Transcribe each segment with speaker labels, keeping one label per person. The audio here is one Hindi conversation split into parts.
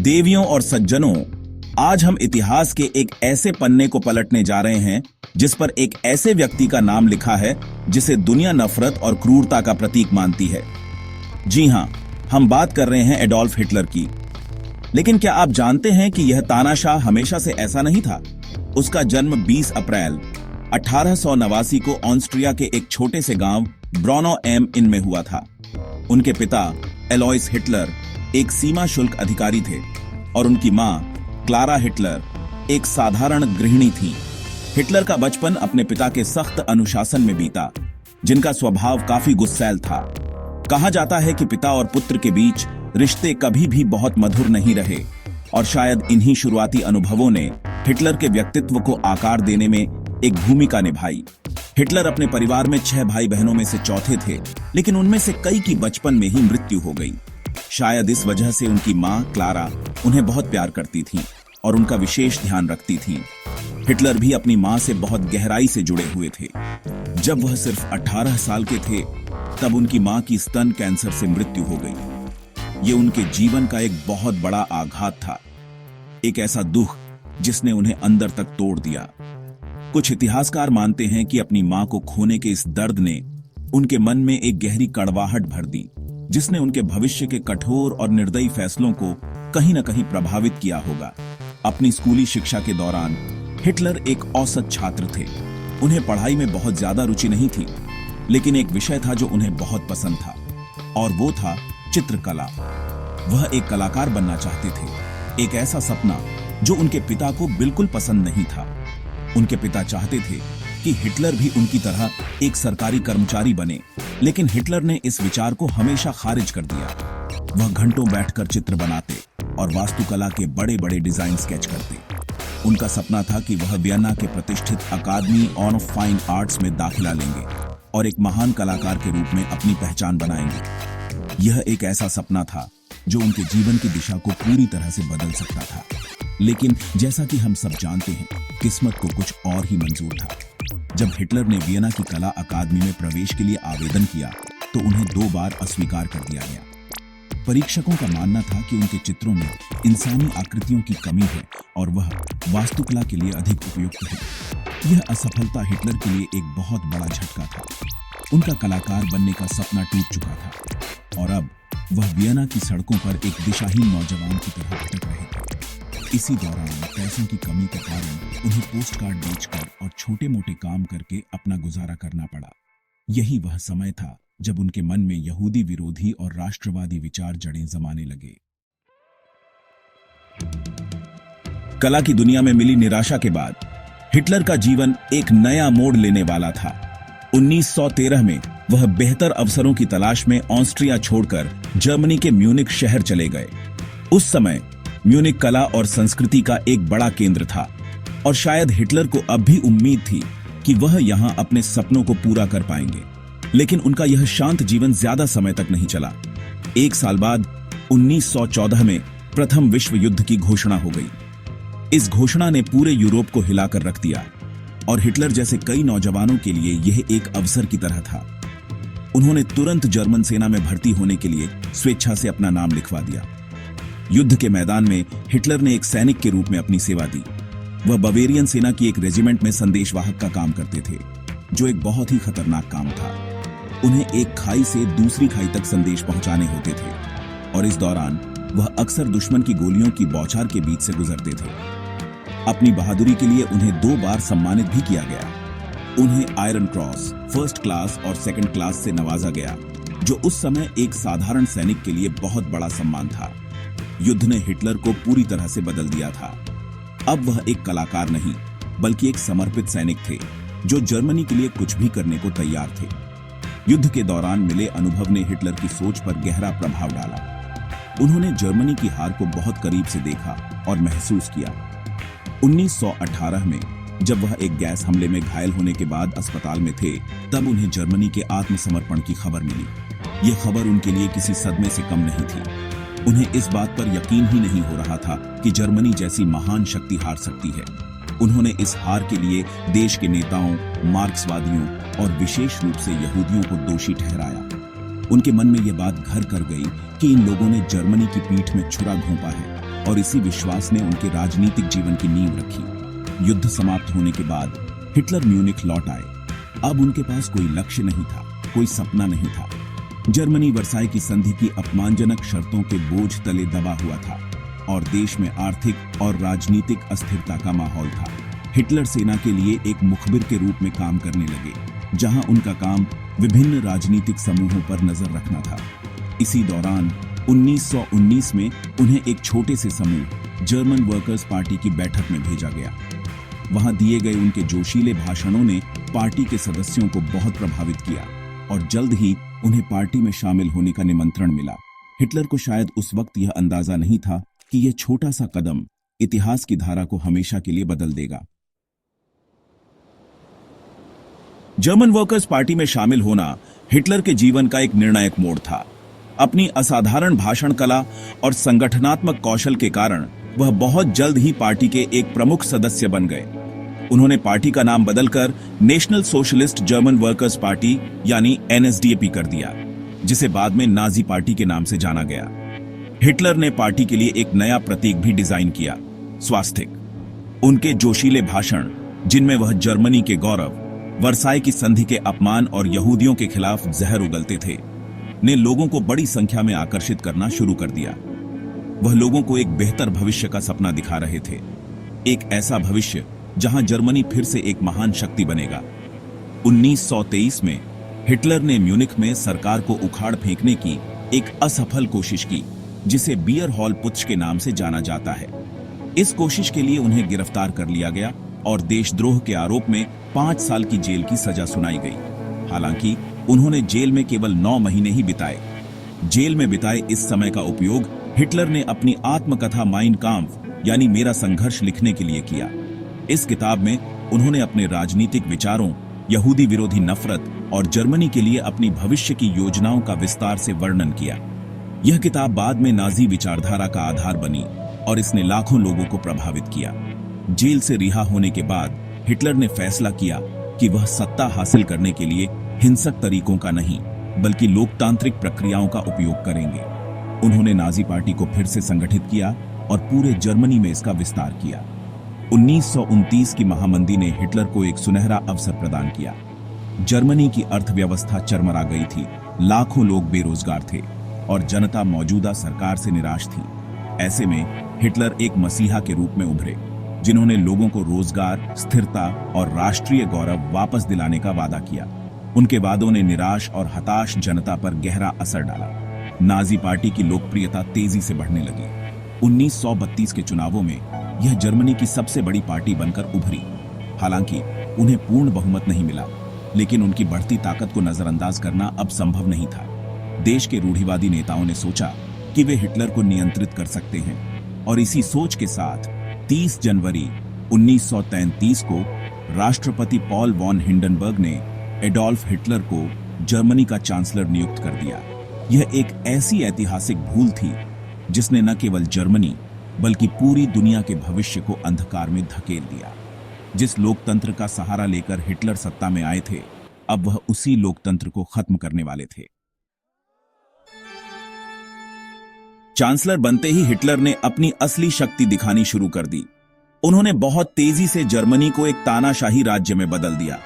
Speaker 1: देवियों और सज्जनों, आज हम इतिहास के एक ऐसे पन्ने को पलटने जा रहे हैं जिस पर एक ऐसे व्यक्ति का नाम लिखा है जिसे दुनिया नफरत और क्रूरता का प्रतीक मानती है। जी हां, हम बात कर रहे हैं एडोल्फ हिटलर की। लेकिन क्या आप जानते हैं कि यह तानाशाह हमेशा से ऐसा नहीं था? उसका जन्म 20 अप्रैल 1889 को ऑस्ट्रिया के एक छोटे से गांव ब्रॉनो एम इन में हुआ था। उनके पिता एलोइस हिटलर एक सीमा शुल्क अधिकारी थे और उनकी मां क्लारा हिटलर एक साधारण गृहिणी थी। हिटलर का बचपन अपने पिता के सख्त अनुशासन में बीता, जिनका स्वभाव काफी गुस्सैल था। कहा जाता है कि पिता और पुत्र के बीच रिश्ते कभी भी बहुत मधुर नहीं रहे और शायद इन्हीं शुरुआती अनुभवों ने हिटलर के व्यक्तित्व को आकार देने में एक भूमिका निभाई। हिटलर अपने परिवार में 6 भाई बहनों में से चौथे थे, लेकिन उनमें से कई की बचपन में ही मृत्यु हो गई। शायद इस वजह से उनकी मां क्लारा उन्हें बहुत प्यार करती थी और उनका विशेष ध्यान रखती थी। हिटलर भी अपनी मां से बहुत गहराई से जुड़े हुए थे। जब वह सिर्फ 18 साल के थे, तब उनकी मां की स्तन कैंसर से मृत्यु हो गई। ये उनके जीवन का एक बहुत बड़ा आघात था, एक ऐसा दुख जिसने उन्हें अंदर तक तोड़ दिया। कुछ इतिहासकार मानते हैं कि अपनी मां को खोने के इस दर्द ने उनके मन में एक गहरी कड़वाहट भर दी, जिसने उनके भविष्य के कठोर और निर्दयी फैसलों को कहीं न कहीं प्रभावित किया होगा। अपनी स्कूली शिक्षा के दौरान हिटलर एक औसत छात्र थे। उन्हें पढ़ाई में बहुत ज्यादा रुचि नहीं थी, लेकिन एक विषय था जो उन्हें बहुत पसंद था, और वो था चित्रकला। वह एक कलाकार बनना चाहते थे, एक ऐसा सपना जो उनके पिता को बिल्कुल पसंद नहीं था। उनके पिता चाहते थे कि हिटलर भी उनकी तरह एक सरकारी कर्मचारी बने, लेकिन हिटलर ने इस विचार को हमेशा खारिज कर दिया। वह घंटों बैठकर चित्र बनाते और वास्तुकला के बड़े बड़े डिजाइन स्केच करते। उनका सपना था कि वह वियना के प्रतिष्ठित अकादमी ऑफ फाइन आर्ट्स में दाखिला लेंगे और एक महान कलाकार के रूप में अपनी पहचान बनाएंगे। यह एक ऐसा सपना था जो उनके जीवन की दिशा को पूरी तरह से बदल सकता था। लेकिन जैसा कि हम सब जानते हैं, किस्मत को कुछ और ही मंजूर था। जब हिटलर ने वियना की कला अकादमी में प्रवेश के लिए आवेदन किया, तो उन्हें 2 बार अस्वीकार कर दिया गया। परीक्षकों का मानना था कि उनके चित्रों में इंसानी आकृतियों की कमी है और वह वास्तुकला के लिए अधिक उपयुक्त है। यह असफलता हिटलर के लिए एक बहुत बड़ा झटका था। उनका कलाकार बनने का सपना टूट चुका था और अब वह वियना की सड़कों पर एक दिशाहीन नौजवान की तरह भटक रहे थे। इसी दौरान पैसों की कमी के कारण उन्हें पोस्ट कार्ड बेचकर और छोटे मोटे काम करके अपना गुजारा करना पड़ा। यही वह समय था जब उनके मन में यहूदी विरोधी और राष्ट्रवादी विचार जड़ें जमाने लगे। कला की दुनिया में मिली निराशा के बाद हिटलर का जीवन एक नया मोड़ लेने वाला था। 1913 में वह बेहतर अवसरों की तलाश में ऑस्ट्रिया छोड़कर जर्मनी के म्यूनिख शहर चले गए। उस समय म्यूनिख कला और संस्कृति का एक बड़ा केंद्र था और शायद हिटलर को अब भी उम्मीद थी कि वह यहां अपने सपनों को पूरा कर पाएंगे। लेकिन उनका यह शांत जीवन ज्यादा समय तक नहीं चला। 1 साल बाद 1914 में प्रथम विश्व युद्ध की घोषणा हो गई। इस घोषणा ने पूरे यूरोप को हिलाकर रख दिया और हिटलर जैसे कई नौजवानों के लिए यह एक अवसर की तरह था। उन्होंने तुरंत जर्मन सेना में भर्ती होने के लिए स्वेच्छा से अपना नाम लिखवा दिया। युद्ध के मैदान में हिटलर ने एक सैनिक के रूप में अपनी सेवा दी। वह बवेरियन सेना की एक रेजिमेंट में संदेशवाहक का काम करते थे, जो एक बहुत ही खतरनाक काम था। उन्हें एक खाई से दूसरी खाई तक संदेश पहुंचाने होते थे और इस दौरान वह अक्सर दुश्मन की गोलियों की बौछार के बीच से गुजरते थे। अपनी बहादुरी के लिए उन्हें 2 बार सम्मानित भी किया गया। उन्हें आयरन क्रॉस, फर्स्ट क्लास और सेकंड क्लास से नवाजा गया, जो उस समय एक साधारण सैनिक के लिए बहुत बड़ा सम्मान था। युद्ध ने हिटलर को पूरी तरह से बदल दिया था। अब वह एक कलाकार नहीं, बल्कि एक समर्पित सैनिक थे, जो जर्मनी के लिए कुछ भी करने को तैयार थे। युद्ध के दौरान मिले अनुभव ने हिटलर की सोच पर गहरा प्रभाव डाला। उन्होंने जर्मनी की हार को बहुत करीब से देखा और महसूस किया। 1918 में जब वह एक गैस हमले में घायल होने के बाद अस्पताल में थे, तब उन्हें जर्मनी के आत्मसमर्पण की खबर मिली। यह खबर उनके लिए किसी सदमे से कम नहीं थी। उन्हें इस बात पर यकीन ही नहीं हो रहा था कि जर्मनी जैसी महान शक्ति हार सकती है। उन्होंने इस हार के लिए देश के नेताओं, मार्क्सवादियों और विशेष रूप से यहूदियों को दोषी ठहराया। उनके मन में यह बात घर कर गई कि इन लोगों ने जर्मनी की पीठ में छुरा घोंपा है और इसी विश्वास ने उनके राजनीतिक जीवन की नींव रखी। युद्ध समाप्त होने के बाद हिटलर म्यूनिख लौट आए। अब उनके पास कोई लक्ष्य नहीं था, कोई सपना नहीं था। जर्मनी वर्साई की संधि की अपमानजनक शर्तों के बोझ तले दबा हुआ था और देश में आर्थिक और राजनीतिक अस्थिरता का माहौल था। हिटलर सेना के लिए एक मुखबिर के रूप में काम करने लगे, जहां उनका काम विभिन्न राजनीतिक समूहों पर नजर रखना था। इसी दौरान 1919 में उन्हें एक छोटे से समूह जर्मन वर्कर्स पार्टी की बैठक में भेजा गया। वहां दिए गए उनके जोशीले भाषणों ने पार्टी के सदस्यों को बहुत प्रभावित किया और जल्द ही उन्हें पार्टी में शामिल होने का निमंत्रण मिला। हिटलर को शायद उस वक्त यह अंदाजा नहीं था कि यह छोटा सा कदम इतिहास की धारा को हमेशा के लिए बदल देगा। जर्मन वर्कर्स पार्टी में शामिल होना हिटलर के जीवन का एक निर्णायक मोड़ था। अपनी असाधारण भाषण कला और संगठनात्मक कौशल के कारण वह बहुत जल्द ही पार्टी के एक प्रमुख सदस्य बन गए। उन्होंने पार्टी का नाम बदलकर national socialist German workers party यानी NSDAP कर दिया, जिसे बाद में नाजी पार्टी के नाम से जाना गया। हिटलर ने पार्टी के लिए एक नया प्रतीक भी डिजाइन किया, स्वास्तिक। उनके जोशीले भाषण, जिनमें वह जर्मनी के गौरव, वर्साई की संधि के अपमान और यहूदियों के खिलाफ जहर उगलते थे, ने लोगों को बड़ी संख्या में आकर्षित करना शुरू कर दिया। वह लोगों को एक बेहतर भविष्य का सपना दिखा रहे थे, एक ऐसा भविष्य जहां जर्मनी फिर से एक महान शक्ति बनेगा। 1923 में हिटलर ने म्यूनिख में सरकार को उखाड़ फेंकने की एक असफल कोशिश की, जिसे बियर हॉल पुत्श के नाम से जाना जाता है। इस कोशिश के लिए उन्हें गिरफ्तार कर लिया गया और देशद्रोह के आरोप में 5 साल की जेल की सजा सुनाई गई। हालांकि उन्होंने जेल में केवल 9 महीने ही बिताए। जेल में बिताए इस समय का उपयोग हिटलर ने अपनी आत्मकथा माइन काम्फ यानी मेरा संघर्ष लिखने के लिए किया। इस किताब में उन्होंने अपने राजनीतिक विचारों, यहूदी विरोधी नफरत और जर्मनी के लिए अपनी भविष्य की योजनाओं का विस्तार से वर्णन किया। यह किताब बाद में नाजी विचारधारा का आधार बनी और इसने लाखों लोगों को प्रभावित किया। जेल से रिहा होने के बाद हिटलर ने फैसला किया कि वह सत्ता हासिल करने के लिए हिंसक तरीकों का नहीं, बल्कि लोकतांत्रिक प्रक्रियाओं का उपयोग करेंगे। उन्होंने नाजी पार्टी को फिर से संगठित किया और पूरे जर्मनी में इसका विस्तार किया। 1929 की महामंदी ने हिटलर को एक सुनहरा अवसर प्रदान किया। जर्मनी की अर्थव्यवस्था चरमरा गई थी, लाखों लोग बेरोजगार थे और जनता मौजूदा सरकार से निराश थी। ऐसे में हिटलर एक मसीहा के रूप में उभरे, जिन्होंने लोगों को रोजगार, स्थिरता और राष्ट्रीय गौरव वापस दिलाने का वादा किया। उनके वादों ने निराश और हताश जनता पर गहरा असर डाला। नाजी पार्टी की लोकप्रियता तेजी से बढ़ने लगी। 1932 के चुनावों में यह जर्मनी की सबसे बड़ी पार्टी बनकर उभरी। हालांकि उन्हें पूर्ण बहुमत नहीं मिला, लेकिन उनकी बढ़ती ताकत को नजरअंदाज करना अब संभव नहीं था। देश के रूढ़िवादी नेताओं ने सोचा कि वे हिटलर को नियंत्रित कर सकते हैं और इसी सोच के साथ 30 जनवरी 1933 को राष्ट्रपति पॉल वॉन हिंडनबर्ग ने एडोल्फ हिटलर को जर्मनी का चांसलर नियुक्त कर दिया। यह एक ऐसी ऐतिहासिक भूल थी जिसने न केवल जर्मनी बल्कि पूरी दुनिया के भविष्य को अंधकार में धकेल दिया। जिस लोकतंत्र का सहारा लेकर हिटलर सत्ता में आए थे, अब वह उसी लोकतंत्र को खत्म करने वाले थे। चांसलर बनते ही हिटलर ने अपनी असली शक्ति दिखानी शुरू कर दी। उन्होंने बहुत तेजी से जर्मनी को एक तानाशाही राज्य में बदल दिया।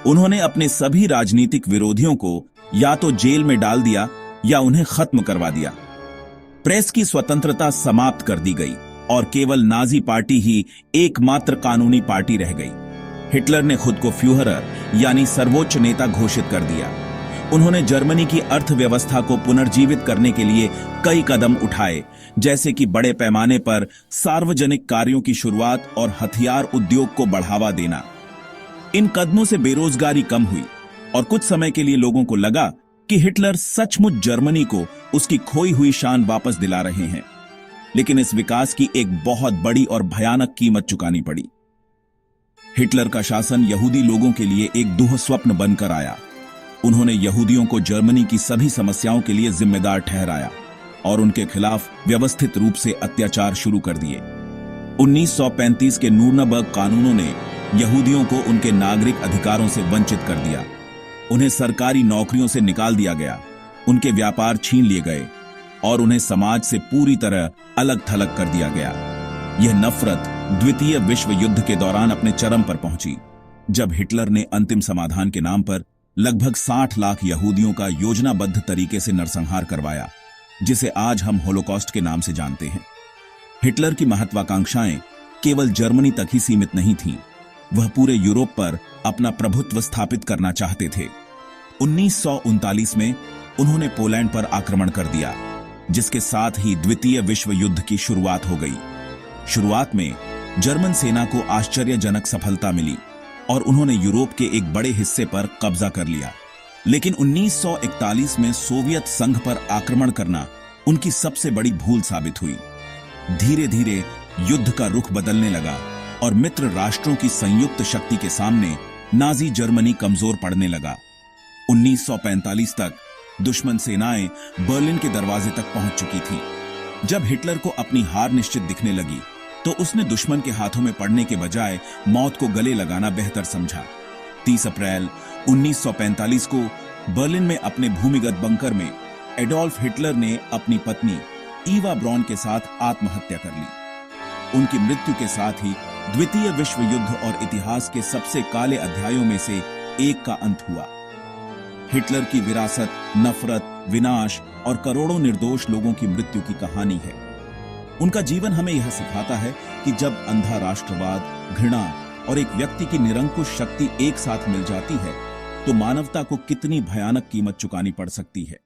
Speaker 1: उन्होंने अपने सभी राजनीतिक विरोधियों को या तो जेल में डाल दिया या उन्हें खत्म करवा दिया। प्रेस की स्वतंत्रता समाप्त कर दी गई और केवल नाजी पार्टी ही एकमात्र कानूनी पार्टी रह गई। हिटलर ने खुद को फ्यूहरर यानी सर्वोच्च नेता घोषित कर दिया। उन्होंने जर्मनी की अर्थव्यवस्था को पुनर्जीवित करने के लिए कई कदम उठाए, जैसे कि बड़े पैमाने पर सार्वजनिक कार्यों की शुरुआत और हथियार उद्योग को बढ़ावा देना। इन कदमों से बेरोजगारी कम हुई और कुछ समय के लिए लोगों को लगा कि हिटलर सचमुच जर्मनी को उसकी खोई हुई शान वापस दिला रहे हैं। लेकिन इस विकास की एक बहुत बड़ी और भयानक कीमत चुकानी पड़ी। हिटलर का शासन यहूदी लोगों के लिए एक दुःस्वप्न बनकर आया। उन्होंने यहूदियों को जर्मनी की सभी समस्याओं के लिए जिम्मेदार ठहराया और उनके खिलाफ व्यवस्थित रूप से अत्याचार शुरू कर दिए। 1935 के नूरनबर्ग कानूनों ने यहूदियों को उनके नागरिक अधिकारों से वंचित कर दिया। उन्हें सरकारी नौकरियों से निकाल दिया गया, उनके व्यापार छीन लिए गए और उन्हें समाज से पूरी तरह अलग थलग कर दिया गया। यह नफरत द्वितीय विश्व युद्ध के दौरान अपने चरम पर पहुंची, जब हिटलर ने अंतिम समाधान के नाम पर लगभग 60 लाख यहूदियों का योजनाबद्ध तरीके से नरसंहार करवाया, जिसे आज हम होलोकॉस्ट के नाम से जानते हैं। हिटलर की महत्वाकांक्षाएं केवल जर्मनी तक ही सीमित नहीं थीं, वह पूरे यूरोप पर अपना प्रभुत्व स्थापित करना चाहते थे। 1939 में उन्होंने पोलैंड पर आक्रमण कर दिया, जिसके साथ ही द्वितीय विश्व युद्ध की शुरुआत हो गई। शुरुआत में जर्मन सेना को आश्चर्यजनक सफलता मिली और उन्होंने यूरोप के एक बड़े हिस्से पर कब्जा कर लिया। लेकिन 1941 में सोवियत संघ पर आक्रमण करना उनकी सबसे बड़ी भूल साबित हुई। धीरे धीरे युद्ध का रुख बदलने लगा और मित्र राष्ट्रों की संयुक्त शक्ति के सामने नाजी जर्मनी कमजोर पड़ने लगा। 1945 तक दुश्मन सेनाएं बर्लिन के दरवाजे तक पहुंच चुकी थीं। जब हिटलर को अपनी हार निश्चित दिखने लगी, तो उसने दुश्मन के हाथों में पड़ने के बजाय मौत को गले लगाना बेहतर समझा। 30 अप्रैल 1945 को बर्लिन में अपने भूमिगत बंकर में एडोल्फ हिटलर ने अपनी पत्नी ईवा ब्रॉन के साथ आत्महत्या कर ली। उनकी मृत्यु के साथ ही द्वितीय विश्व युद्ध और इतिहास के सबसे काले अध्यायों में से एक का अंत हुआ। हिटलर की विरासत नफरत, विनाश और करोड़ों निर्दोष लोगों की मृत्यु की कहानी है। उनका जीवन हमें यह सिखाता है कि जब अंधा राष्ट्रवाद, घृणा और एक व्यक्ति की निरंकुश शक्ति एक साथ मिल जाती है, तो मानवता को कितनी भयानक कीमत चुकानी पड़ सकती है।